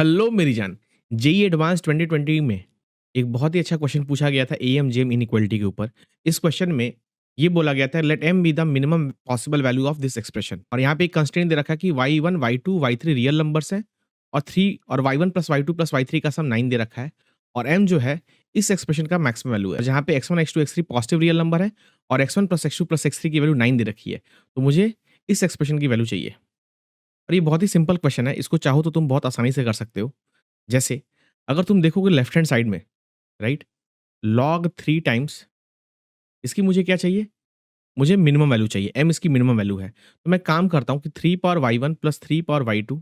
Hello मेरी जान, JEE advance 2020 में एक बहुत ही अच्छा क्वेश्चन पूछा गया था एएम-जेएम इनइक्वालिटी के ऊपर। इस क्वेश्चन में ये बोला गया था let M be the minimum possible value of this expression और यहाँ पे एक कंस्ट्रेंट दे रखा है कि y1, y2, y3 real numbers हैं और 3 और y1 plus y2 plus y3 का सम 9 दे रखा है और m जो है इस एक्सप्रेशन का मैक्सिमम वैल्यू है जहाँ पे x1, x2, x3 positive real number है और x1 plus x2 plus x3 की वैल्यू 9 दे रखी है। तो मुझे इस एक्सप्रेशन की वैल्यू चाहिए और ये बहुत ही सिंपल क्वेश्चन है, इसको चाहो तो तुम बहुत आसानी से कर सकते हो। जैसे अगर तुम देखोगे लेफ्ट हैंड साइड में, राइट, लॉग 3 टाइम्स इसकी मुझे क्या चाहिए? मुझे मिनिमम वैल्यू चाहिए, m इसकी मिनिमम वैल्यू है। तो मैं काम करता हूँ कि 3 power y1 plus 3 power y2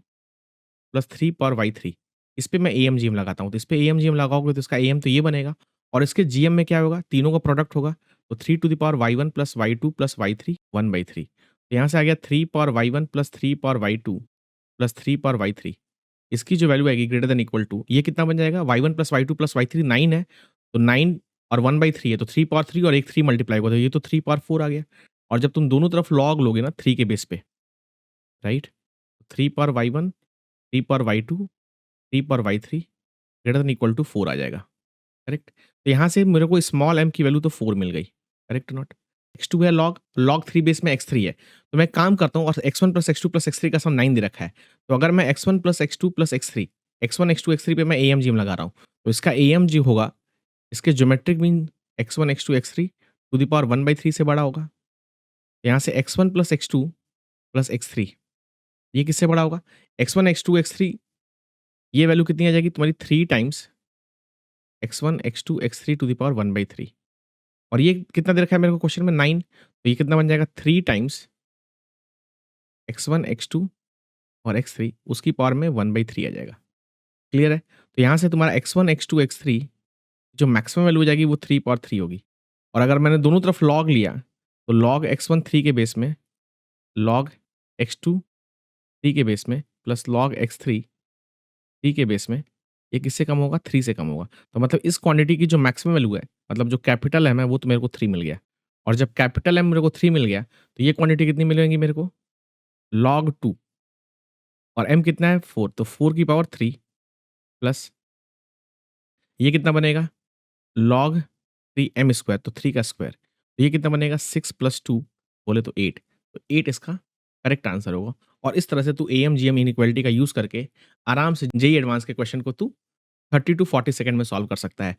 plus 3 power y3 इस पे मैं am-gm लगाता हूँ। तो इस पे am-gm लगाओगे तो इसका am तो ये बनेगा और इसके gm में क्या होगा? तीनों का प्रोडक्ट होगा। तो 3 to the power y1 plus y2 plus y3 1/3। तो यहाँ से आ गया 3 power y1 plus 3 power y2 plus 3 power y3 इसकी जो वैल्यू आएगी ग्रेटर देन इक्वल टू ये कितना बन जाएगा? y1 plus y2 plus y3 9 है, तो 9 और 1/3 है, तो 3 पावर 3 और एक 3 मल्टीप्लाई होगा, तो ये तो 3 पावर 4 आ गया। और जब तुम दोनों तरफ लॉग लोगे ना 3 के बेस पे, right? 3 power y1, 3 power y2, 3 power y3 greater than equal to 4 आ जाएगा, करेक्ट? तो यहाँ से मेरे को स्मॉल m की वैल्यू तो 4 मिल गई, करेक्ट नॉट? x2 है लॉग, लॉग 3 बेस में x3 है। तो मैं काम करता हूँ और x1 plus x2 plus x3 का सम 9 दे रखा है। तो अगर मैं x1 plus x2 plus x3, x1, x2, x3 पे मैं am-gm लगा रहा हूँ, तो इसका am जो होगा, इसके geometric mean x1, x2, x3 to the power 1/3 से बड़ा होगा। यहाँ से x1 plus x2 plus x3 ये किससे बड़ा होगा? x1, x2, x3 ये वैल्यू कितनी आ जाएगी तुम्हारी 3 times x1, x2, x3 to the power 1/3 और ये कितना दे रखा है मेरे को क्वेश्चन में 9, तो ये कितना बन जाएगा 3 टाइम्स x1, x2 और x3 उसकी पावर में 1/3 आ जाएगा। क्लियर है? तो यहाँ से तुम्हारा x1, x2, x3 जो मैक्सिमम वैल्यू हो जाएगी वो 3 पावर 3 होगी और अगर मैंने दोनों तरफ लॉग लिया, तो लॉग x1 3 के बेस में, लॉग x2 3 के बेस में प्लस लॉग x3 3 के बेस में, ये किससे कम होगा? 3 से कम होगा। तो मतलब इस क्वांटिटी की जो मैक्सिमम वैल्यू है, मतलब जो कैपिटल M है वो तो मेरे को 3 मिल गया और जब कैपिटल M मेरे को 3 मिल गया, तो ये क्वांटिटी कितनी मिलेगी मेरे को? लॉग 2 और m कितना है? 4, तो 4 की पावर 3 प्लस ये कितना बनेगा? लॉग 3m स्क्वायर, तो 3 का स्क्वायर। तो ये कितना बनेगा? 6 प्लस 2 बोले तो 8, तो 8 इसका करेक्ट आंसर होगा और इस तरह से तू एएम-जीएम इनइक्वालिटी का यूज़ करके आराम से जेईई एडवांस के क्वेश्चन को तू 30 टू 40 सेकंड में सॉल्व कर सकता है।